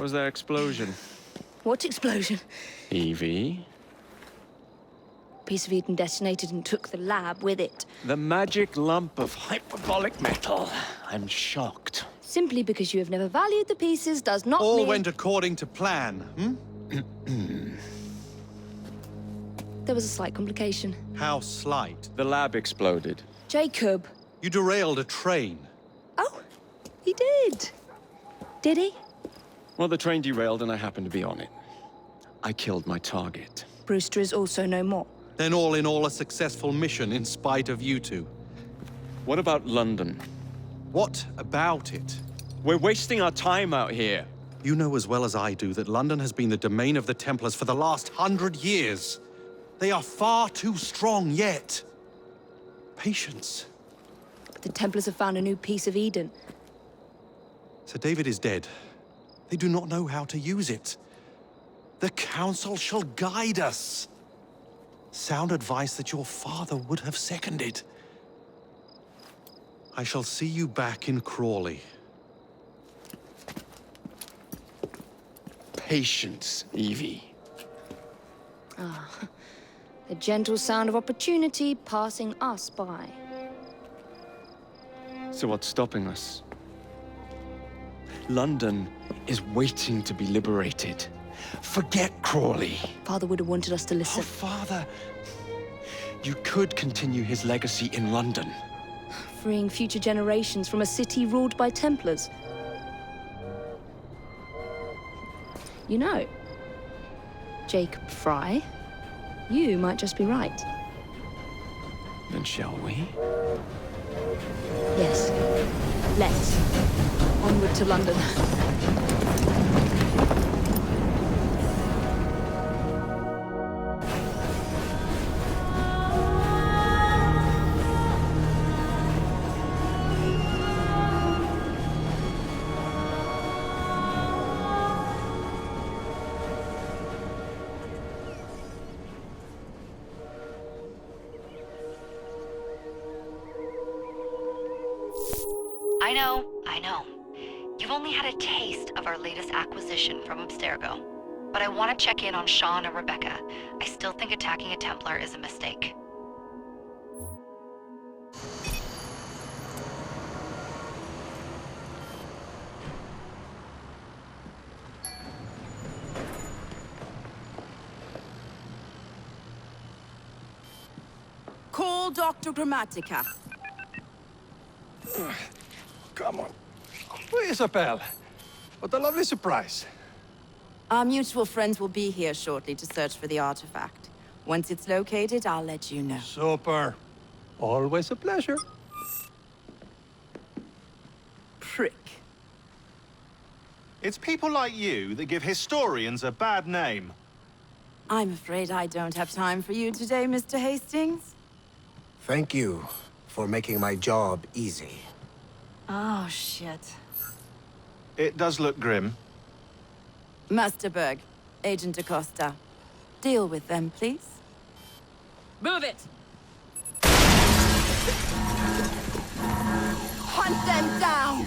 Was there explosion? What explosion? Evie? Piece of Eden detonated and took the lab with it. The magic lump of hyperbolic metal. I'm shocked. Simply because you have never valued the pieces does not All mean... went according to plan, There was a slight complication. How slight. The lab exploded. Jacob. You derailed a train. Oh, he did. Did he? Well, the train derailed and I happened to be on it. I killed my target. Brewster is also no more. Then all in all, a successful mission in spite of you two. What about London? What about it? We're wasting our time out here. You know as well as I do that London has been the domain of the Templars for the last 100 years. They are far too strong yet. Patience. But the Templars have found a new piece of Eden. Sir David is dead. They do not know how to use it. The Council shall guide us. Sound advice that your father would have seconded. I shall see you back in Crawley. Patience, Evie. A gentle sound of opportunity passing us by. So what's stopping us? London is waiting to be liberated. Forget Crawley. Father would have wanted us to Oh, listen. Father. You could continue his legacy in London. Freeing future generations from a city ruled by Templars. You know, Jacob Fry, you might just be right. Then shall we? Yes. Let's. Onward to London. I know. You've only had a taste of our latest acquisition from Abstergo. But I want to check in on Sean and Rebecca. I still think attacking a Templar is a mistake. Call Dr. Grammatica. Come on. Isabel. What a lovely surprise. Our mutual friends will be here shortly to search for the artifact. Once it's located, I'll let you know. Super. Always a pleasure. Prick. It's people like you that give historians a bad name. I'm afraid I don't have time for you today, Mr. Hastings. Thank you for making my job easy. Oh, shit. It does look grim. Masterberg, Agent Acosta. Deal with them, please. Move it! Hunt them down!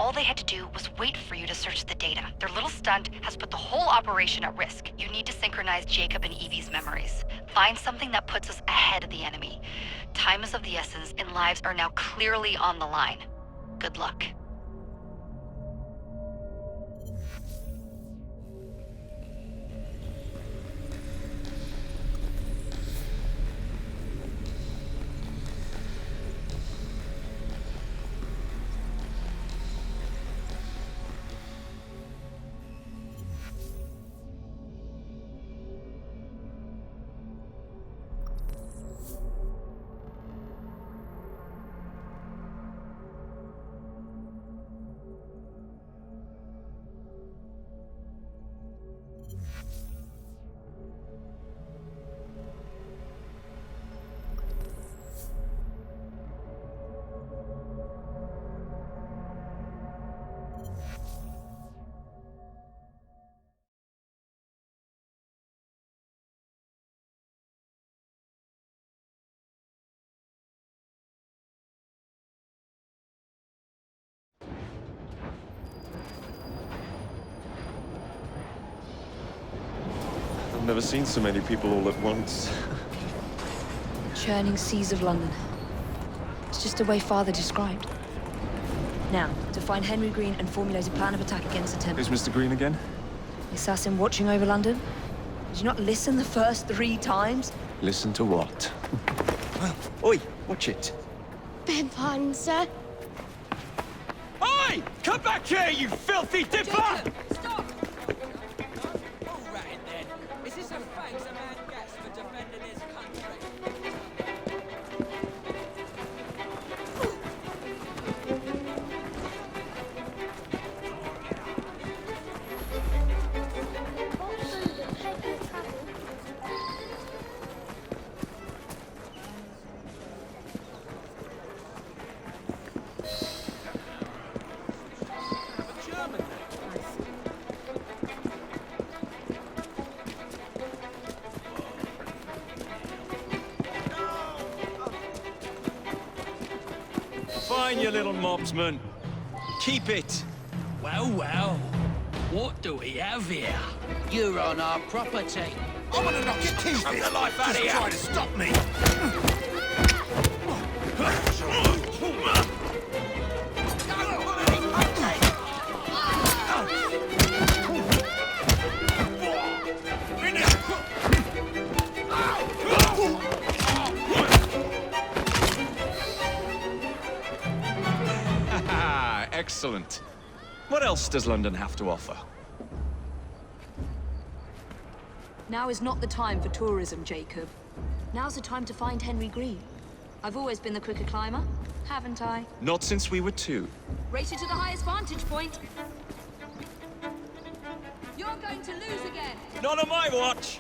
All they had to do was wait for you to search the data. Their little stunt has put the whole operation at risk. You need to synchronize Jacob and Evie's memories. Find something that puts us ahead of the enemy. Time is of the essence, and lives are now clearly on the line. Good luck. I've never seen so many people all at once. Churning seas of London. It's just the way Father described. Now, to find Henry Green and formulate a plan of attack against the Temple. Who's Mr. Green again? The assassin watching over London? Did you not listen the first 3 times? Listen to what? Oi, watch it. Beg pardon, sir. Oi! Come back here, you filthy dipper! Stop! All right, then. Is this a thanks a man gets for defending his country? Fine, you little mobsman. Keep it. Well, well. What do we have here? You're on our property. I'm gonna knock your teeth in. the life out of you. Just try to stop me. Excellent. What else does London have to offer? Now is not the time for tourism, Jacob. Now's the time to find Henry Green. I've always been the quicker climber, haven't I? Not since we were 2. Race you to the highest vantage point. You're going to lose again. Not on my watch!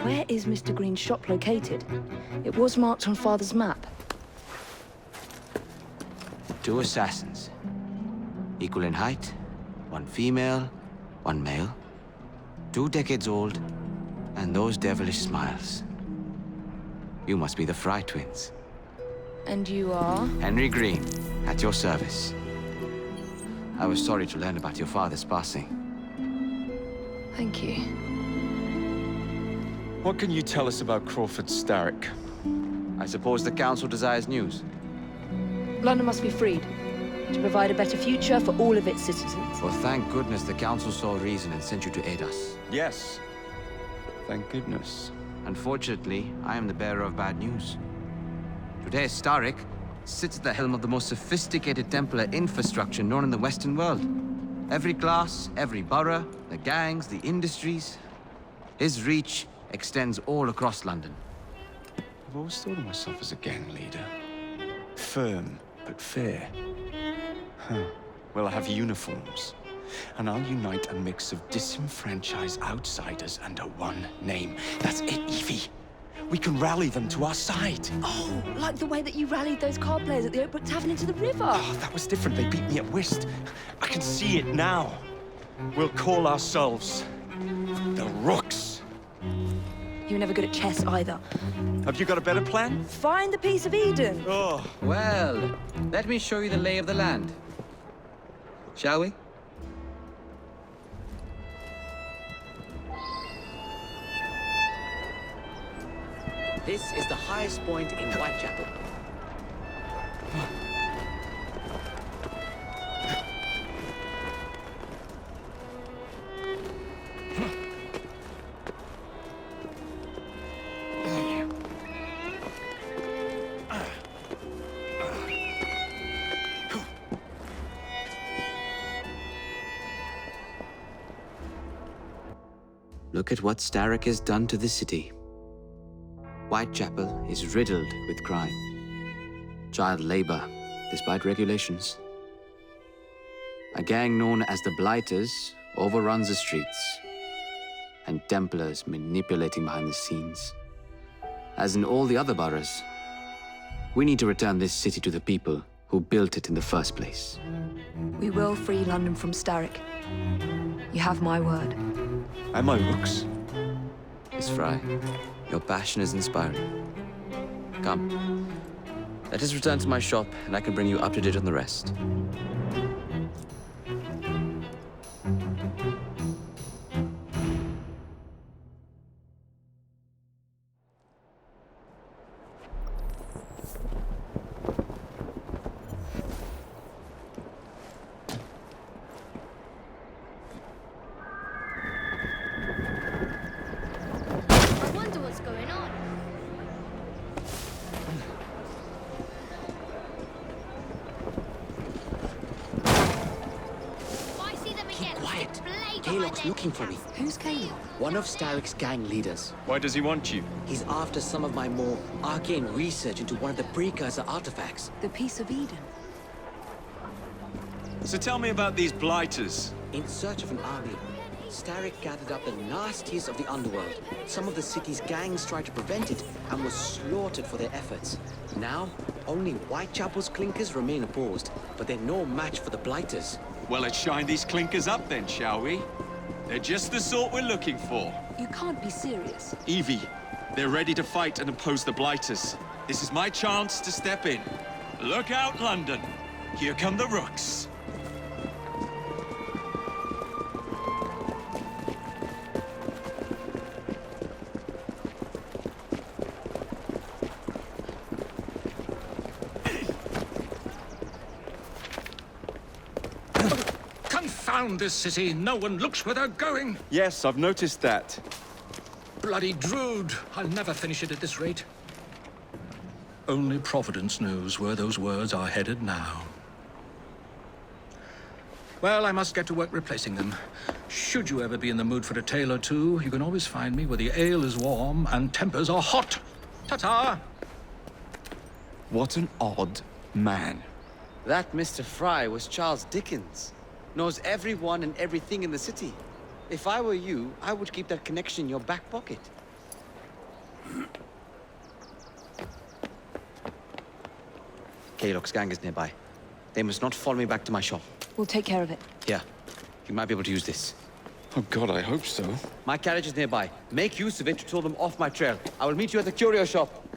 Where is Mr. Green's shop located? It was marked on Father's map. 2 assassins. Equal in height, 1 female, 1 male. 2 decades old, and those devilish smiles. You must be the Fry twins. And you are? Henry Green, at your service. I was sorry to learn about your father's passing. Thank you. What can you tell us about Crawford Starrick? I suppose the Council desires news. London must be freed, to provide a better future for all of its citizens. Well, thank goodness the Council saw reason and sent you to aid us. Yes. Thank goodness. Unfortunately, I am the bearer of bad news. Today, Starrick sits at the helm of the most sophisticated Templar infrastructure known in the Western world. Every class, every borough, the gangs, the industries. His reach extends all across London. I've always thought of myself as a gang leader. Firm, but fair. Huh. Well, I have uniforms. And I'll unite a mix of disenfranchised outsiders under one name. That's it, Evie. We can rally them to our side. Oh, like the way that you rallied those card players at the Oakbrook Tavern into the river. Oh, that was different. They beat me at whist. I can see it now. We'll call ourselves the Rooks. You were never good at chess either. Have you got a better plan? Find the piece of Eden. Oh. Well, let me show you the lay of the land. Shall we? This is the highest point in Whitechapel. Look at what Starrick has done to the city. Whitechapel is riddled with crime. Child labor, despite regulations. A gang known as the Blighters overruns the streets, and Templars manipulating behind the scenes. as in all the other boroughs. We need to return this city to the people who built it in the first place. We will free London from Starrick. You have my word. And my looks. Miss Fry, your passion is inspiring. Come. Let us return to my shop, and I can bring you up to date on the rest. I wonder what's going on. If I see them again, Quiet. blade behind Kalog's their looking for me. Who's Caleb? One of Starrick's gang leaders. Why does he want you? He's after some of my more arcane research into one of the precursor artifacts. The Piece of Eden. So tell me about these blighters. In search of an army, Starrick gathered up the nastiest of the underworld. Some of the city's gangs tried to prevent it and were slaughtered for their efforts. Now, only Whitechapel's clinkers remain opposed, but they're no match for the blighters. Well, let's shine these clinkers up then, shall we? They're just the sort we're looking for. You can't be serious. Evie, they're ready to fight and oppose the blighters. This is my chance to step in. Look out, London. Here come the rooks. Confound this city! No one looks where they're going! Yes, I've noticed that. Bloody Drood! I'll never finish it at this rate. Only Providence knows where those words are headed now. Well, I must get to work replacing them. Should you ever be in the mood for a tale or two, you can always find me where the ale is warm and tempers are hot. Ta-ta! What an odd man. That Mr. Fry was Charles Dickens. Knows everyone and everything in the city. If I were you, I would keep that connection in your back pocket. Kalog's gang is nearby. They must not follow me back to my shop. We'll take care of it. Here, you might be able to use this. Oh God, I hope so. My carriage is nearby. Make use of it to throw them off my trail. I will meet you at the curio shop.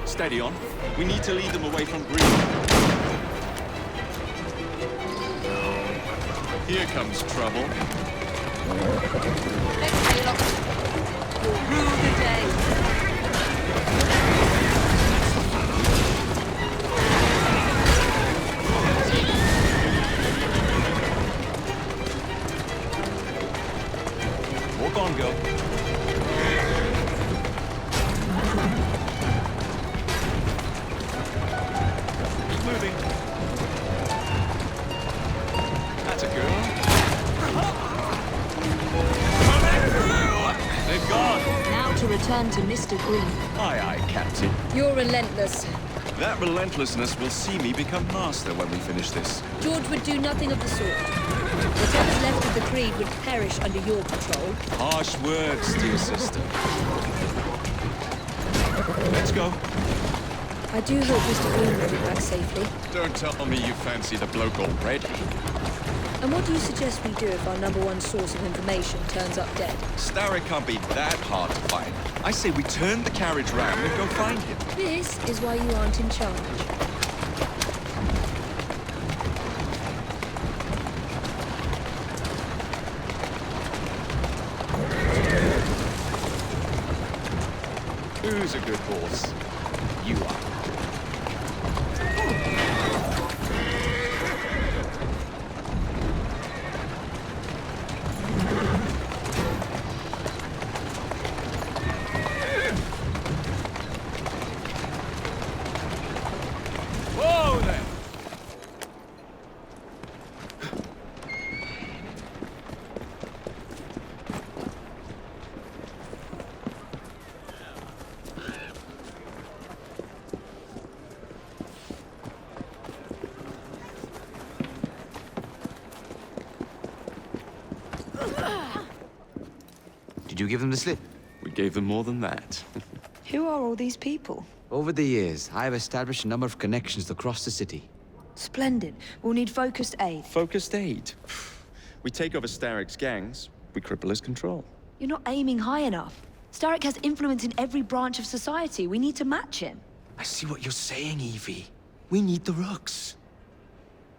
Steady on. We need to lead them away from Green. Here comes trouble. Let's Caleb. You'll rue the day. Walk on, girl. Keep moving. That's a girl. They've gone. Now to return to Mr. Green. Aye, aye, Captain. You're relentless. That relentlessness will see me become master when we finish this. George would do nothing of the sort. Whatever's left of the Creed would perish under your control. Harsh words, dear sister. Let's go. I do hope Mr. Green will be back safely. Don't tell me you fancy the bloke already. And what do you suggest we do if our #1 source of information turns up dead? Starrick can't be that hard to find. I say we turn the carriage round and go find him. This is why you aren't in charge. Who's a good horse? You are. Whoa there! Did you give them the slip? We gave them more than that. Who are all these people? Over the years, I have established a number of connections across the city. Splendid. We'll need focused aid. Focused aid. We take over Starrick's gangs, we cripple his control. You're not aiming high enough. Starrick has influence in every branch of society. We need to match him. I see what you're saying, Evie. We need the Rooks.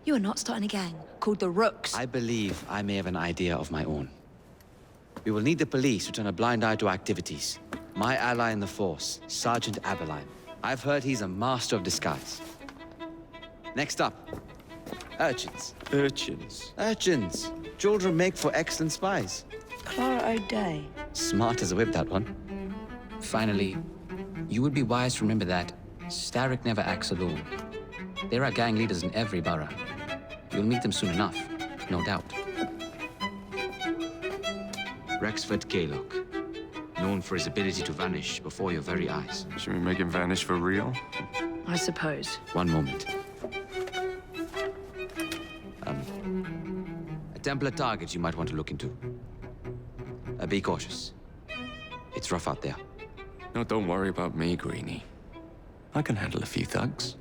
You are not starting a gang called the Rooks. I believe I may have an idea of my own. We will need the police to turn a blind eye to activities. My ally in the force, Sergeant Aberline. I've heard he's a master of disguise. Next up, urchins. Urchins? Urchins. Children make for excellent spies. Clara O'Day. Smart as a whip, that one. Finally, you would be wise to remember that Starrick never acts alone. There are gang leaders in every borough. You'll meet them soon enough, no doubt. Rexford Kaylock, known for his ability to vanish before your very eyes. Should we make him vanish for real? I suppose. One moment. A Templar target you might want to look into. Be cautious. It's rough out there. No, don't worry about me, Greenie. I can handle a few thugs.